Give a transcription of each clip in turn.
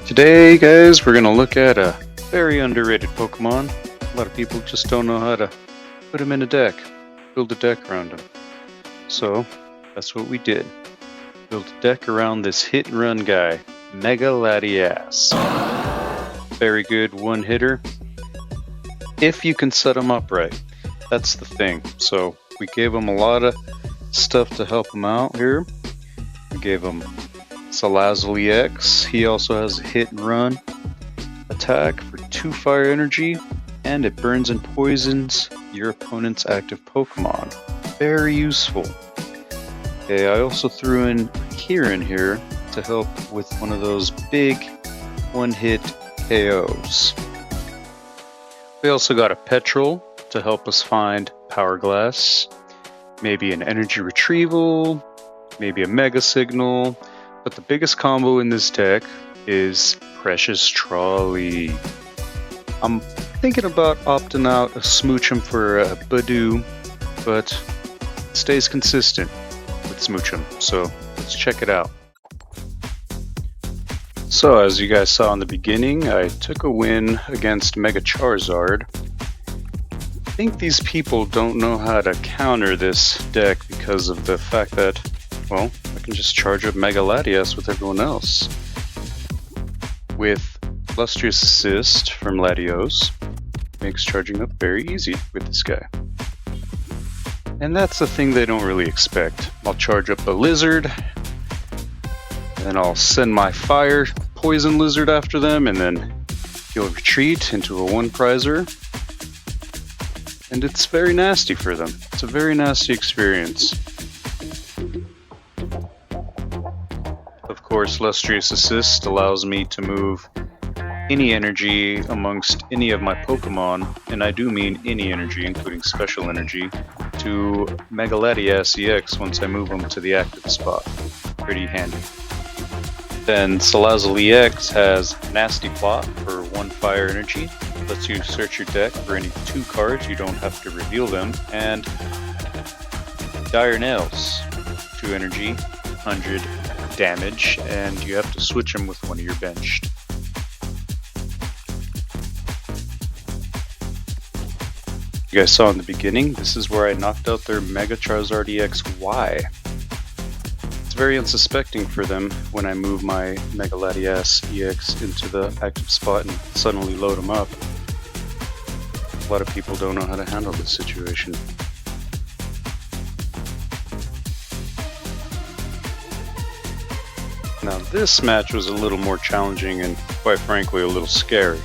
Today, guys, we're going to look at a very underrated Pokemon. A lot of people just don't know how to put him in a deck, build a deck around him. So, that's what we did. Build a deck around this hit-and-run guy, Mega Latias. Very good one-hitter, if you can set him up right. That's the thing. So, we gave him a lot of stuff to help him out here. We gave him Salazzle EX. He also has a hit and run attack for 2 fire energy, and it burns and poisons your opponent's active Pokemon. Very useful. Okay, I also threw in Kieran here to help with one of those big one-hit KOs. We also got a Petrol to help us find Power Glass, maybe an Energy Retrieval, maybe a Mega Signal. But the biggest combo in this deck is Precious Trolley. I'm thinking about opting out a Smoochum for a Badoo, but it stays consistent with Smoochum, so let's check it out. So as you guys saw in the beginning, I took a win against Mega Charizard. I think these people don't know how to counter this deck because of the fact that, well, I can just charge up Mega Latias with everyone else. With Illustrious Assist from Latios, makes charging up very easy with this guy. And that's the thing they don't really expect. I'll charge up a Lizard, then I'll send my Fire Poison Lizard after them, and then he'll retreat into a 1-prizer. And it's very nasty for them. It's a very nasty experience. Of course, Illustrious Assist allows me to move any energy amongst any of my Pokemon, and I do mean any energy, including special energy, to Mega Latias EX once I move them to the active spot. Pretty handy. Then Salazzle EX has Nasty Plot for 1 fire energy, lets you search your deck for any 2 cards, you don't have to reveal them, and Dire Nails, 2 energy, 100 damage, and you have to switch them with one of your benched. You guys saw in the beginning, this is where I knocked out their Mega Charizard EX Y. It's very unsuspecting for them when I move my Mega Latias EX into the active spot and suddenly load them up. A lot of people don't know how to handle this situation. Now this match was a little more challenging and, quite frankly, a little scary.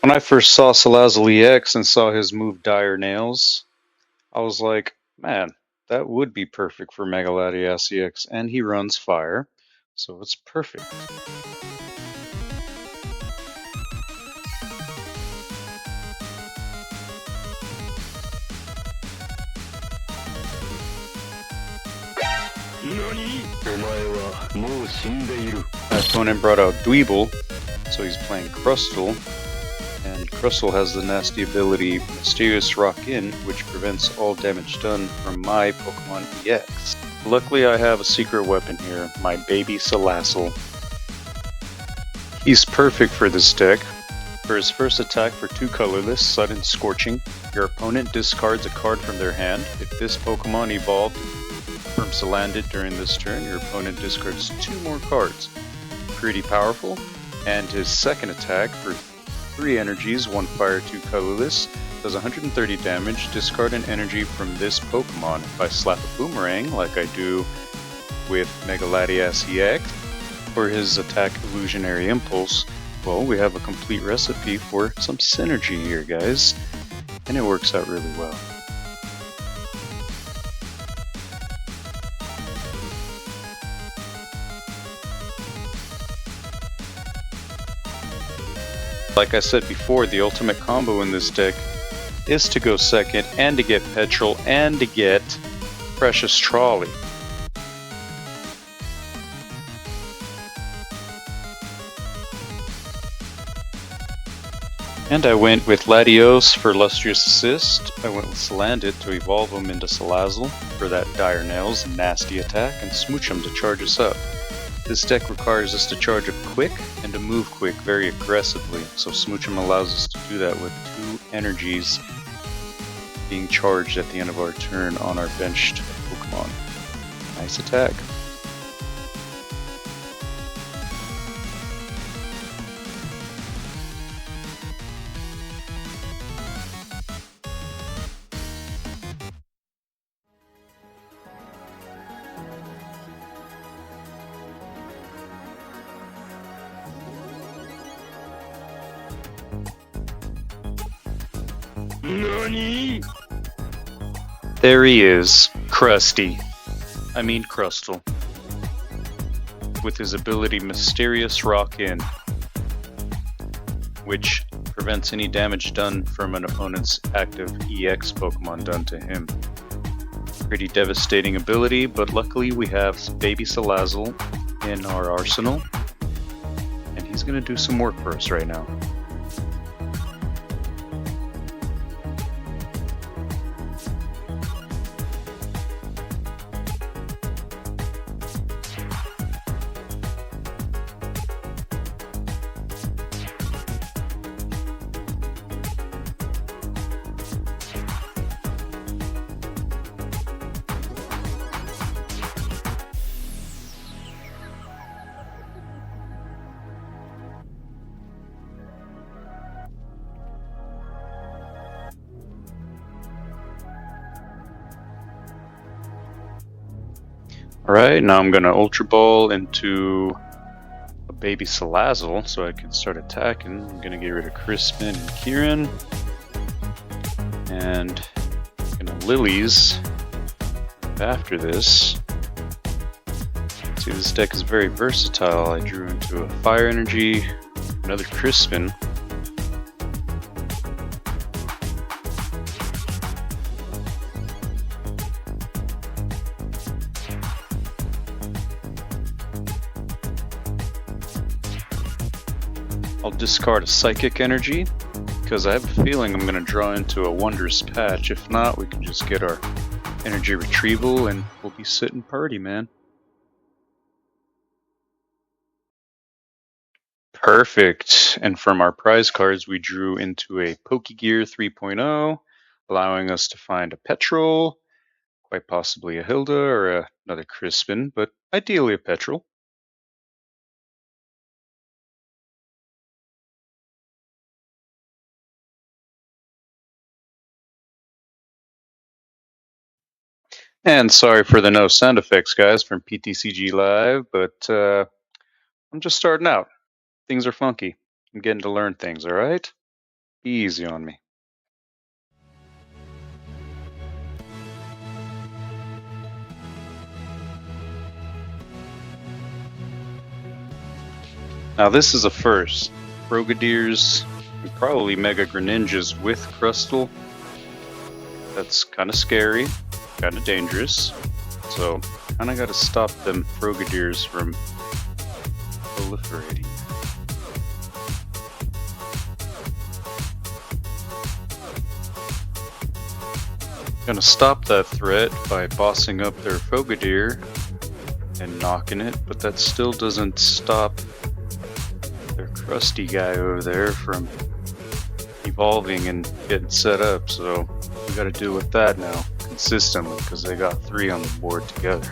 When I first saw Salazzle EX and saw his move Dire Nails, I was like, man, that would be perfect for Mega Latias EX, and he runs fire, so it's perfect. My opponent brought out Dweeble, so he's playing Crustle, and Crustle has the nasty ability Mysterious Rock In, which prevents all damage done from my Pokemon EX. Luckily I have a secret weapon here, my baby Salazzle. He's perfect for this deck. For his first attack for 2 colorless, Sudden Scorching, your opponent discards a card from their hand. If this Pokemon evolved from Salandit during this turn, your opponent discards 2 more cards. Pretty powerful. And his second attack for 3 energies, 1 fire, 2 colorless, does 130 damage. Discard an energy from this Pokemon. If I slap a Boomerang, like I do with Mega Latias EX, for his attack Illusionary Impulse, well, we have a complete recipe for some synergy here, guys, and it works out really well. like I said before, the ultimate combo in this deck is to go second and to get Petrol and to get Precious Trolley. And I went with Latios for Lustrous Assist. I went with Salandit to evolve him into Salazzle for that Dire Nails nasty attack, and Smooch him to charge us up. This deck requires us to charge up quick and to move quick very aggressively, so Smooch him allows us to do that with 2 energies being charged at the end of our turn on our benched Pokemon. Nice attack. NANI?! There he is, Crusty. I mean Crustle. With his ability Mysterious Rock In, which prevents any damage done from an opponent's active EX Pokemon done to him. Pretty devastating ability, but luckily we have Baby Salazzle in our arsenal, and he's gonna do some work for us right now. Alright, now I'm going to Ultra Ball into a Baby Salazzle so I can start attacking. I'm going to get rid of Crispin and Kieran. And I'm going to Lilies after this. See, this deck is very versatile. I drew into a Fire Energy, another Crispin. I'll discard a Psychic Energy, because I have a feeling I'm going to draw into a Wondrous Patch. If not, we can just get our Energy Retrieval and we'll be sitting party, man. Perfect. And from our prize cards, we drew into a Pokegear 3.0, allowing us to find a Petrol, quite possibly a Hilda or another Crispin, but ideally a Petrol. And sorry for the no sound effects, guys, from PTCG Live, but I'm just starting out. Things are funky. I'm getting to learn things, alright? Easy on me. Now this is a first. Frogadiers and probably Mega Greninjas with Crustle. That's kind of scary, kind of dangerous. So, kind of got to stop them Frogadiers from proliferating. Gonna stop that threat by bossing up their Frogadier and knocking it, but that still doesn't stop their crusty guy over there from evolving and getting set up, so we gotta deal with that now consistently because they got 3 on the board together.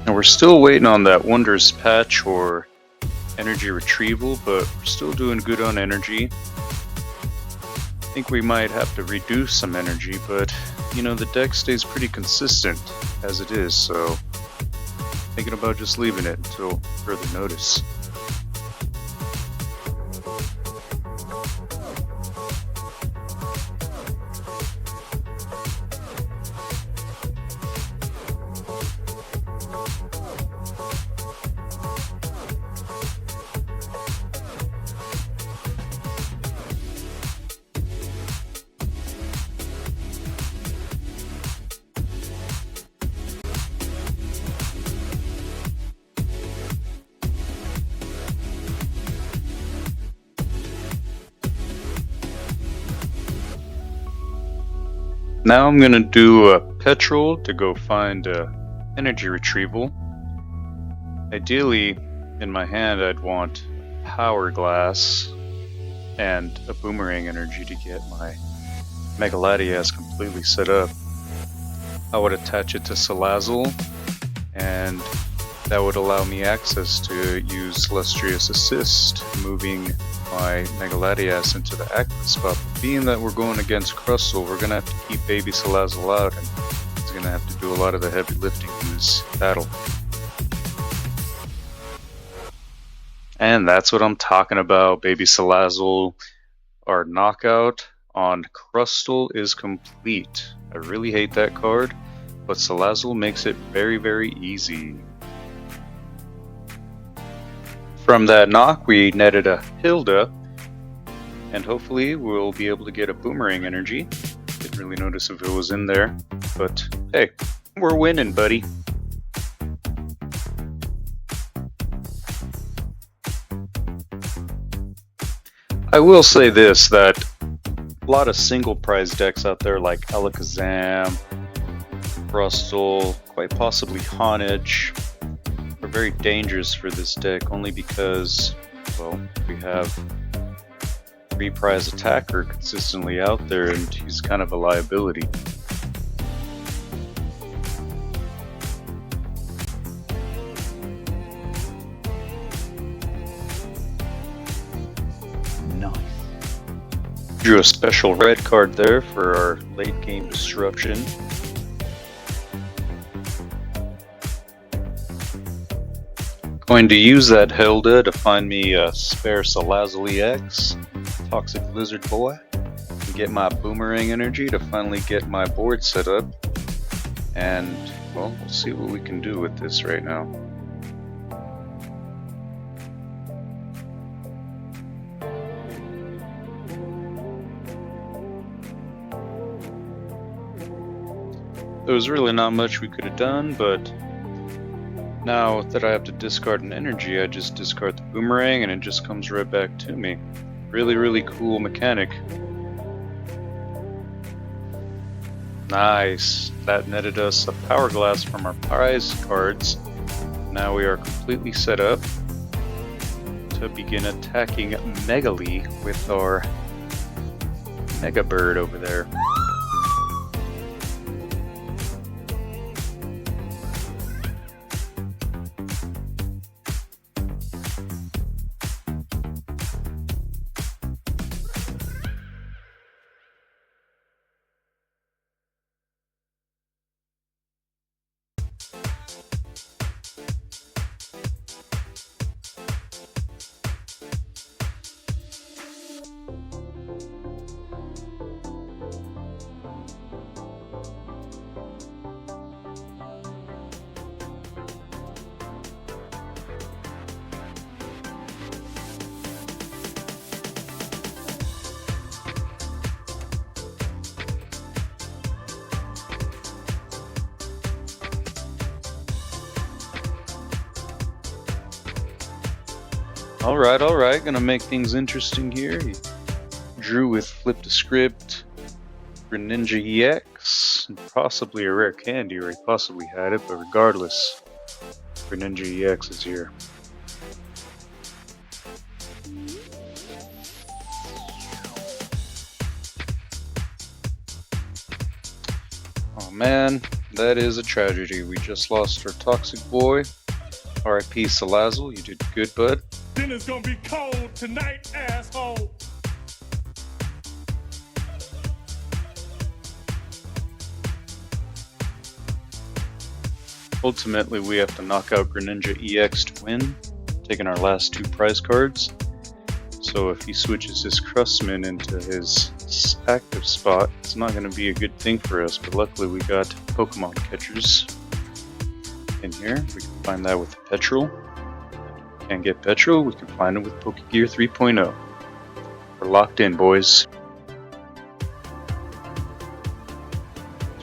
And we're still waiting on that Wondrous Patch or Energy Retrieval, but we're still doing good on energy. I think we might have to reduce some energy, but you know, the deck stays pretty consistent as it is, so thinking about just leaving it until further notice. Now I'm gonna do a petrol to go find energy retrieval. Ideally, in my hand I'd want power glass and a boomerang energy to get my Mega Latias completely set up. I would attach it to Salazzle, and that would allow me access to use Lustrious Assist, moving my Mega Latias into the active spot. Being that we're going against Crustle, we're going to have to keep Baby Salazzle out, and he's going to have to do a lot of the heavy lifting in this battle. And that's what I'm talking about. Baby Salazzle, our knockout on Crustle is complete. I really hate that card, but Salazzle makes it very, very easy. From that knock, we netted a Hilda, and hopefully we'll be able to get a boomerang energy. Didn't really notice if it was in there, but hey, we're winning, buddy. I will say this, that a lot of single prize decks out there like Alakazam, Crustle, quite possibly Honage, are very dangerous for this deck only because, well, we have Reprise Attacker consistently out there and he's kind of a liability. Nice. Drew a special red card there for our late game disruption. Going to use that Hilda to find me a spare Salazzle EX, Toxic Lizard Boy, and get my boomerang energy to finally get my board set up. And, well, we'll see what we can do with this right now. There was really not much we could have done, but now that I have to discard an energy, I just discard the boomerang and it just comes right back to me. Really, really cool mechanic. Nice. That netted us a power glass from our prize cards. Now we are completely set up to begin attacking Megali with our Mega Bird over there. Alright, gonna make things interesting here. He drew with Flip the Script, Greninja EX, and possibly a rare candy, or he possibly had it, but regardless, Greninja EX is here. Oh man, that is a tragedy. We just lost our Toxic Boy. RIP Salazzle, you did good, bud. Dinner's gonna be cold tonight, asshole. ultimately we have to knock out Greninja EX to win, taking our last 2 prize cards. So if he switches his Crustman into his active spot, it's not going to be a good thing for us, but luckily we got Pokemon catchers in here. We can find that with Petrol. Can't get Petrol, we can find it with Pokegear 3.0. We're locked in, boys.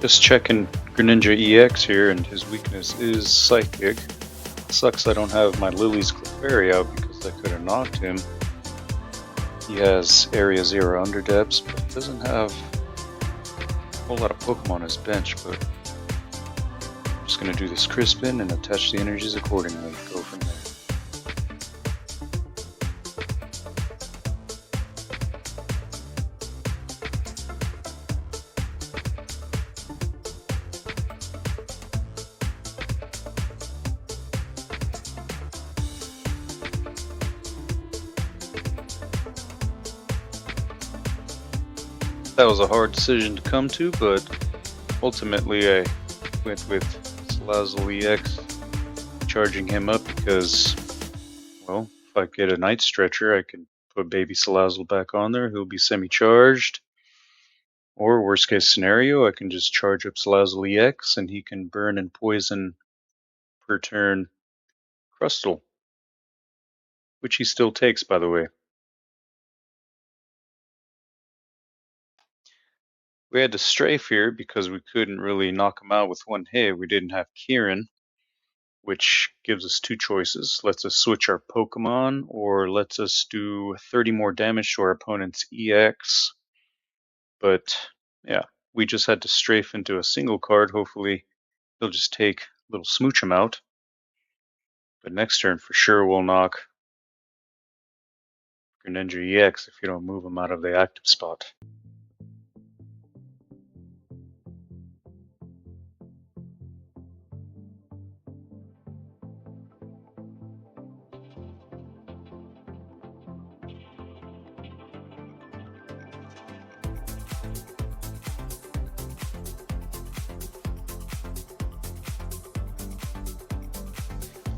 Just checking Greninja EX here, and his weakness is Psychic. Sucks I don't have my Lily's Clefairy out because I could have knocked him. He has Area 0 Underdepths, but doesn't have a whole lot of Pokemon on his bench, but I'm just going to do this Crispin and attach the energies accordingly. Go from there. That was a hard decision to come to, but ultimately I went with Salazzle EX, charging him up because, well, if I get a Night Stretcher, I can put baby Salazzle back on there. He'll be semi-charged. Or worst case scenario, I can just charge up Salazzle EX and he can burn and poison per turn Crustle, which he still takes, by the way. We had to strafe here because we couldn't really knock him out with one hit. We didn't have Kieran, which gives us 2 choices. Lets us switch our Pokemon, or lets us do 30 more damage to our opponent's EX. But yeah, we just had to strafe into a single card. Hopefully he'll just take a little smooch him out. But next turn for sure we'll knock Greninja EX if you don't move him out of the active spot.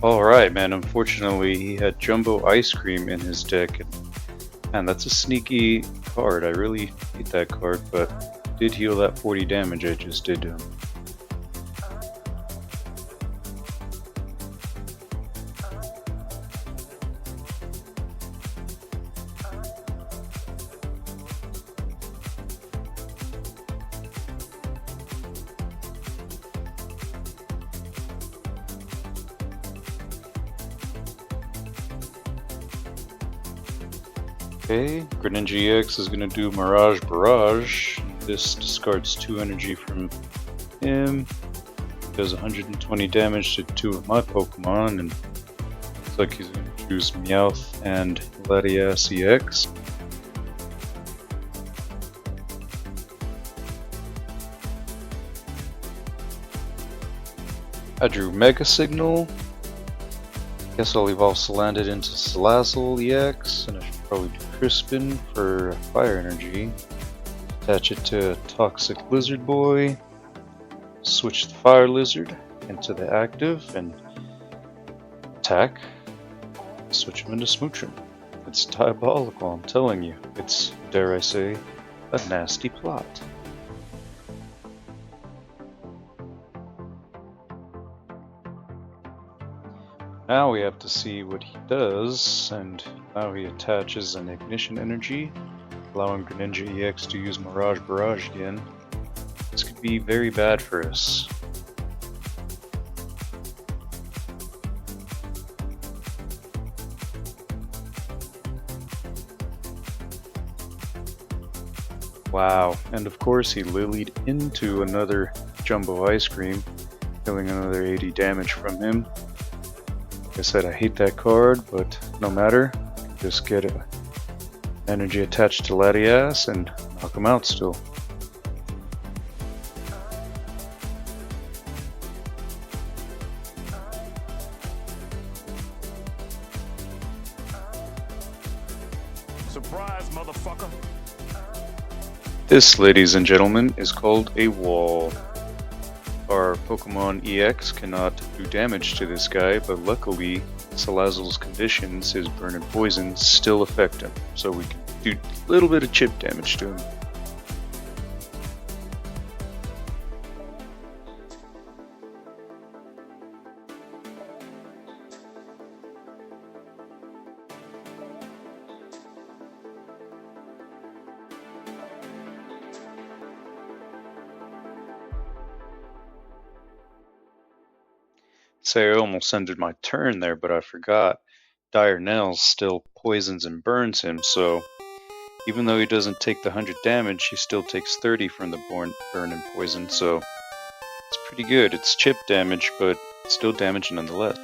Alright, man, unfortunately he had Jumbo Ice Cream in his deck. And that's a sneaky card. I really hate that card, but did heal that 40 damage I just did to him. Okay, Greninja EX is going to do Mirage Barrage. This discards 2 energy from him. Does 120 damage to 2 of my Pokemon, and looks like he's going to choose Meowth and Latias EX. I drew Mega Signal. Guess I'll evolve Salandit into Salazzle EX, and I should probably do Crispin for Fire Energy. Attach it to Toxic Lizard Boy. Switch the Fire Lizard into the active and attack. Switch him into Smoochum. It's diabolical, I'm telling you. It's, dare I say, a nasty plot. Now we have to see what he does, and now he attaches an Ignition Energy, allowing Greninja EX to use Mirage Barrage again. This could be very bad for us. Wow, and of course he lilied into another Jumbo Ice Cream, dealing another 80 damage from him. Like I said, I hate that card, but no matter. Just get an energy attached to Latias and knock him out still. Surprise, motherfucker. This, ladies and gentlemen, is called a wall. Our Pokemon EX cannot do do damage to this guy, but luckily Salazzle's conditions, his burn and poison, still affect him, so we can do a little bit of chip damage to him. Say I almost ended my turn there, but I forgot. Dire Nails still poisons and burns him, so even though he doesn't take the 100 damage, he still takes 30 from the burn and poison, so it's pretty good. It's chip damage, but still damage nonetheless.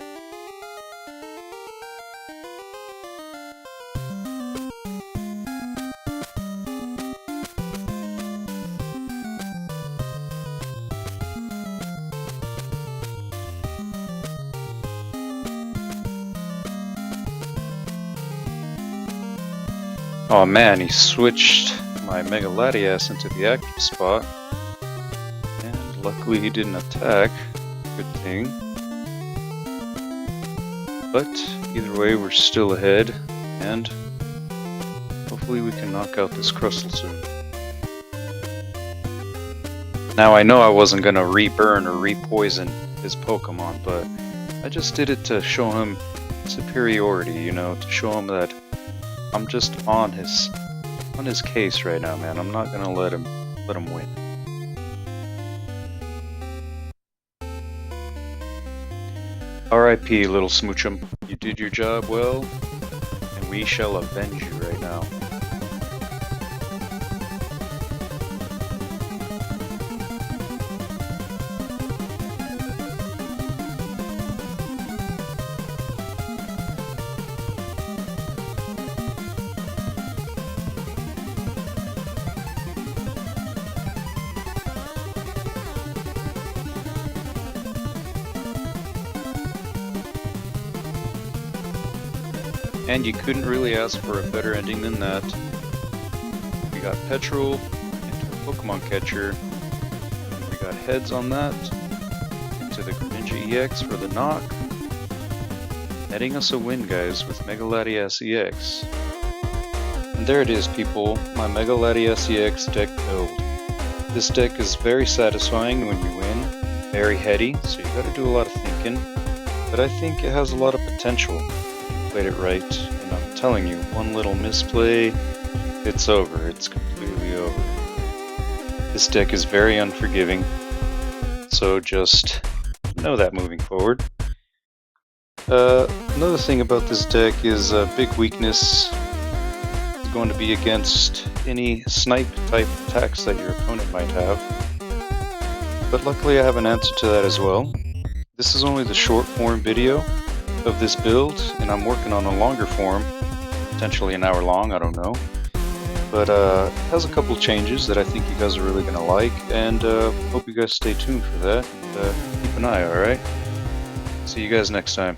Oh man, he switched my Mega Latias into the active spot, and luckily he didn't attack. Good thing. But either way, we're still ahead, and hopefully we can knock out this Crustle soon. Now I know I wasn't gonna re-burn or re-poison his Pokemon, but I just did it to show him superiority, you know, to show him that I'm just on his case right now, man. I'm not gonna let him win. R.I.P. little Smoochum. You did your job well, and we shall avenge you right now. And you couldn't really ask for a better ending than that. We got Petrol into a Pokemon catcher. We got heads on that. Into the Greninja EX for the knock. Netting us a win, guys, with Mega Latias EX. And there it is, people. My Mega Latias EX deck build. This deck is very satisfying when you win. Very heady, so you gotta do a lot of thinking. But I think it has a lot of potential. Played it right, and I'm telling you, one little misplay, it's over. It's completely over. This deck is very unforgiving, so just know that moving forward. Another thing about this deck is a big weakness is going to be against any snipe type attacks that your opponent might have. But luckily I have an answer to that as well. This is only the short form video of this build, and I'm working on a longer form, potentially an hour long, I don't know. But it has a couple changes that I think you guys are really going to like, and hope you guys stay tuned for that, and keep an eye, alright? See you guys next time.